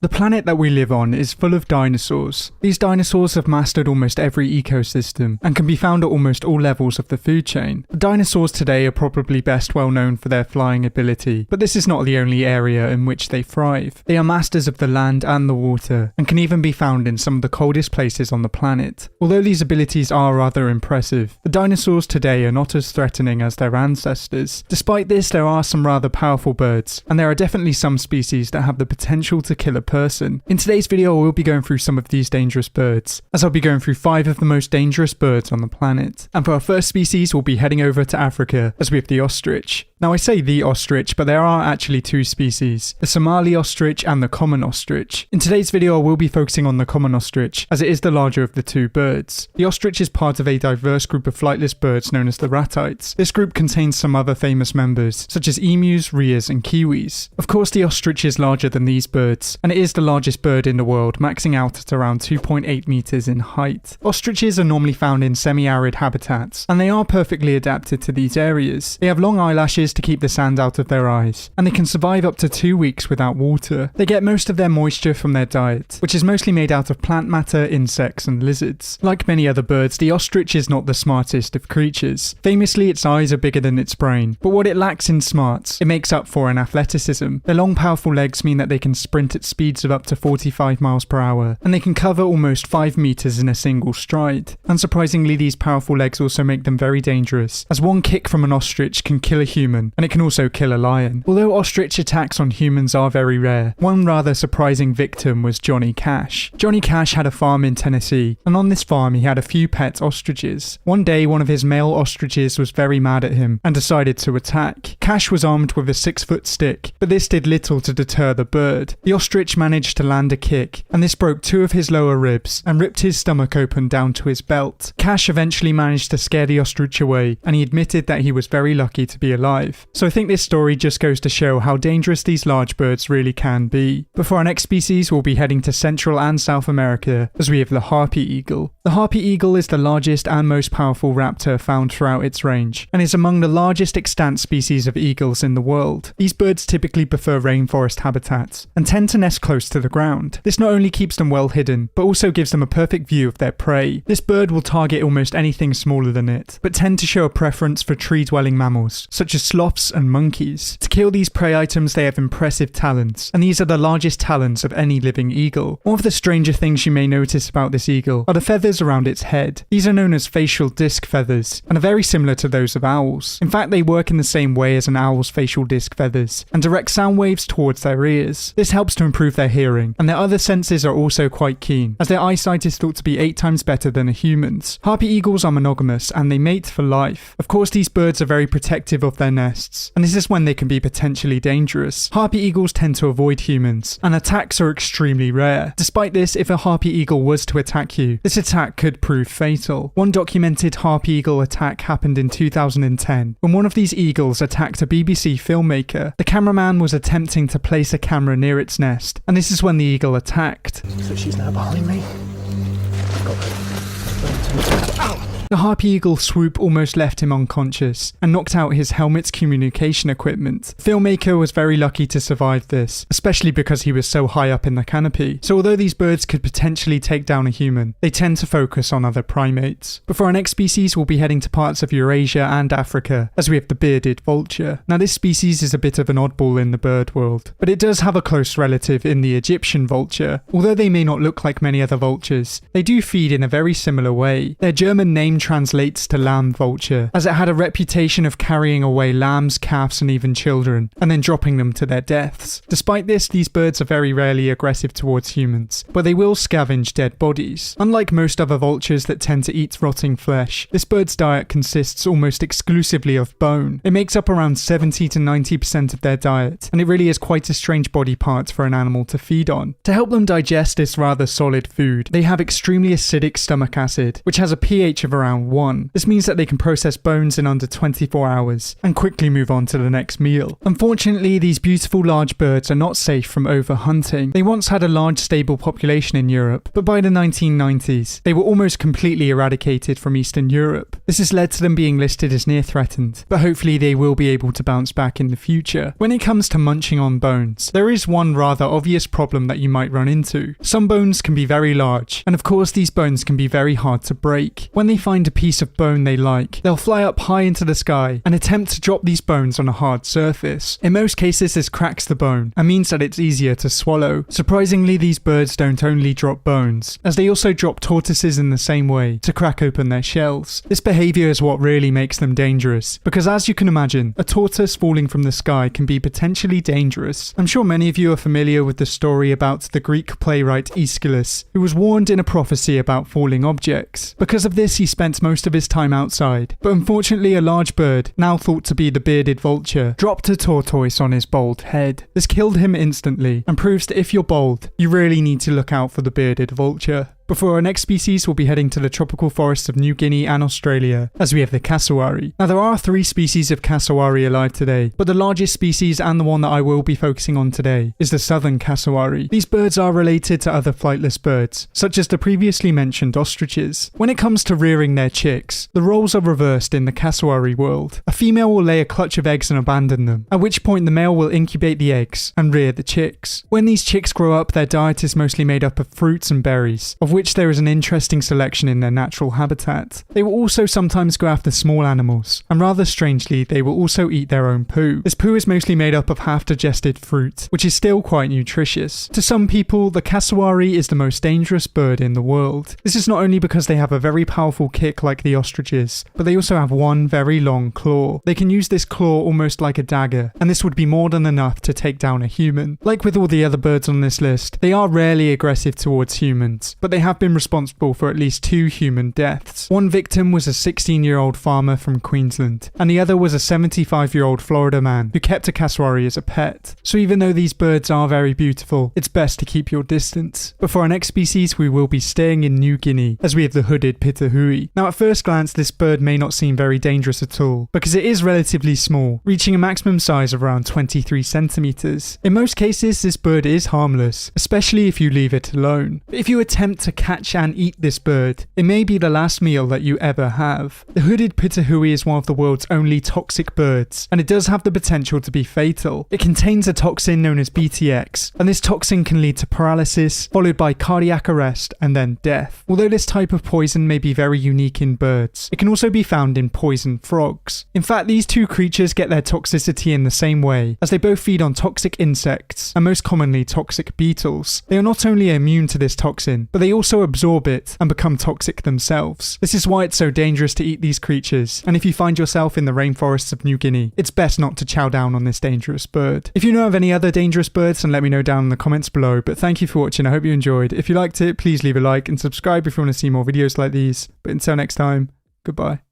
The planet that we live on is full of dinosaurs. These dinosaurs have mastered almost every ecosystem and can be found at almost all levels of the food chain. The dinosaurs today are probably best well known for their flying ability, but this is not the only area in which they thrive. They are masters of the land and the water, and can even be found in some of the coldest places on the planet. Although these abilities are rather impressive, the dinosaurs today are not as threatening as their ancestors. Despite this, there are some rather powerful birds, and there are definitely some species that have the potential to kill a person. In today's video, I will be going through some of these dangerous birds, as I'll be going through 5 of the most dangerous birds on the planet. And for our first species, we'll be heading over to Africa, as we have the ostrich. Now I say the ostrich, but there are actually 2 species, the Somali ostrich and the common ostrich. In today's video I will be focusing on the common ostrich, as it is the larger of the 2 birds. The ostrich is part of a diverse group of flightless birds known as the ratites. This group contains some other famous members, such as emus, rheas and kiwis. Of course the ostrich is larger than these birds, and it is the largest bird in the world, maxing out at around 2.8 meters in height. Ostriches are normally found in semi-arid habitats, and they are perfectly adapted to these areas. They have long eyelashes to keep the sand out of their eyes, and they can survive up to 2 weeks without water. They get most of their moisture from their diet, which is mostly made out of plant matter, insects and lizards. Like many other birds, the ostrich is not the smartest of creatures. Famously, its eyes are bigger than its brain, but what it lacks in smarts, it makes up for in athleticism. Their long powerful legs mean that they can sprint at speeds of up to 45 miles per hour, and they can cover almost 5 meters in a single stride. Unsurprisingly, these powerful legs also make them very dangerous, as one kick from an ostrich can kill a human, and it can also kill a lion. Although ostrich attacks on humans are very rare, one rather surprising victim was Johnny Cash. Johnny Cash had a farm in Tennessee, and on this farm he had a few pet ostriches. One day one of his male ostriches was very mad at him and decided to attack. Cash was armed with a 6-foot stick, but this did little to deter the bird. The ostrich managed to land a kick, and this broke 2 of his lower ribs and ripped his stomach open down to his belt. Cash eventually managed to scare the ostrich away, and he admitted that he was very lucky to be alive. So I think this story just goes to show how dangerous these large birds really can be. But for our next species, we'll be heading to Central and South America, as we have the harpy eagle. The harpy eagle is the largest and most powerful raptor found throughout its range, and is among the largest extant species of eagles in the world. These birds typically prefer rainforest habitats, and tend to nest close to the ground. This not only keeps them well hidden, but also gives them a perfect view of their prey. This bird will target almost anything smaller than it, but tend to show a preference for tree-dwelling mammals, such as sloths and monkeys. To kill these prey items, they have impressive talons, and these are the largest talons of any living eagle. One of the stranger things you may notice about this eagle are the feathers around its head. These are known as facial disc feathers, and are very similar to those of owls. In fact, they work in the same way as an owl's facial disc feathers, and direct sound waves towards their ears. This helps to improve their hearing, and their other senses are also quite keen, as their eyesight is thought to be 8 times better than a human's. Harpy eagles are monogamous, and they mate for life. Of course, these birds are very protective of their nests, and this is when they can be potentially dangerous. Harpy eagles tend to avoid humans, and attacks are extremely rare. Despite this, if a harpy eagle was to attack you, this attack could prove fatal. One documented harpy eagle attack happened in 2010, when one of these eagles attacked a BBC filmmaker. The cameraman was attempting to place a camera near its nest, and this is when the eagle attacked. So she's now behind me. I've got her. Ow! The harpy eagle swoop almost left him unconscious and knocked out his helmet's communication equipment. The filmmaker was very lucky to survive this, especially because he was so high up in the canopy. So although these birds could potentially take down a human, they tend to focus on other primates. But for our next species, we'll be heading to parts of Eurasia and Africa, as we have the bearded vulture. Now this species is a bit of an oddball in the bird world, but it does have a close relative in the Egyptian vulture. Although they may not look like many other vultures, they do feed in a very similar way. Their German name translates to lamb vulture, as it had a reputation of carrying away lambs, calves and even children, and then dropping them to their deaths. Despite this, these birds are very rarely aggressive towards humans, but they will scavenge dead bodies. Unlike most other vultures that tend to eat rotting flesh, this bird's diet consists almost exclusively of bone. It makes up around 70 to 90% of their diet, and it really is quite a strange body part for an animal to feed on. To help them digest this rather solid food, they have extremely acidic stomach acid, which has a pH of around around 1. This means that they can process bones in under 24 hours and quickly move on to the next meal. Unfortunately, these beautiful large birds are not safe from overhunting. They once had a large stable population in Europe, but by the 1990s, they were almost completely eradicated from Eastern Europe. This has led to them being listed as near threatened, but hopefully they will be able to bounce back in the future. When it comes to munching on bones, there is one rather obvious problem that you might run into. Some bones can be very large, and of course these bones can be very hard to break. When they find a piece of bone they like, they'll fly up high into the sky and attempt to drop these bones on a hard surface. In most cases this cracks the bone and means that it's easier to swallow. Surprisingly, these birds don't only drop bones, as they also drop tortoises in the same way to crack open their shells. This behaviour is what really makes them dangerous, because as you can imagine, a tortoise falling from the sky can be potentially dangerous. I'm sure many of you are familiar with the story about the Greek playwright Aeschylus, who was warned in a prophecy about falling objects. Because of this, he spent most of his time outside, but unfortunately a large bird, now thought to be the bearded vulture, dropped a tortoise on his bald head. This killed him instantly, and proves that if you're bald, you really need to look out for the bearded vulture. But for our next species, we'll be heading to the tropical forests of New Guinea and Australia, as we have the cassowary. Now there are 3 species of cassowary alive today, but the largest species and the one that I will be focusing on today is the southern cassowary. These birds are related to other flightless birds, such as the previously mentioned ostriches. When it comes to rearing their chicks, the roles are reversed in the cassowary world. A female will lay a clutch of eggs and abandon them, at which point the male will incubate the eggs and rear the chicks. When these chicks grow up, their diet is mostly made up of fruits and berries, of which there is an interesting selection in their natural habitat. They will also sometimes go after small animals, and rather strangely, they will also eat their own poo. This poo is mostly made up of half-digested fruit, which is still quite nutritious. To some people, the cassowary is the most dangerous bird in the world. This is not only because they have a very powerful kick like the ostriches, but they also have one very long claw. They can use this claw almost like a dagger, and this would be more than enough to take down a human. Like with all the other birds on this list, they are rarely aggressive towards humans, but they have been responsible for at least 2 human deaths. One victim was a 16-year-old farmer from Queensland, and the other was a 75-year-old Florida man who kept a cassowary as a pet. So even though these birds are very beautiful, it's best to keep your distance. But for our next species, we will be staying in New Guinea, as we have the hooded pitahui. Now at first glance, this bird may not seem very dangerous at all, because it is relatively small, reaching a maximum size of around 23 centimeters. In most cases, this bird is harmless, especially if you leave it alone. But if you attempt to catch and eat this bird, it may be the last meal that you ever have. The hooded pitahui is one of the world's only toxic birds, and it does have the potential to be fatal. It contains a toxin known as BTX, and this toxin can lead to paralysis, followed by cardiac arrest and then death. Although this type of poison may be very unique in birds, it can also be found in poison frogs. In fact, these 2 creatures get their toxicity in the same way, as they both feed on toxic insects, and most commonly toxic beetles. They are not only immune to this toxin, but they also absorb it and become toxic themselves. This is why it's so dangerous to eat these creatures, and if you find yourself in the rainforests of New Guinea, it's best not to chow down on this dangerous bird. If you know of any other dangerous birds, then let me know down in the comments below, but thank you for watching. I hope you enjoyed. If you liked it, please leave a like and subscribe if you want to see more videos like these. But until next time, goodbye.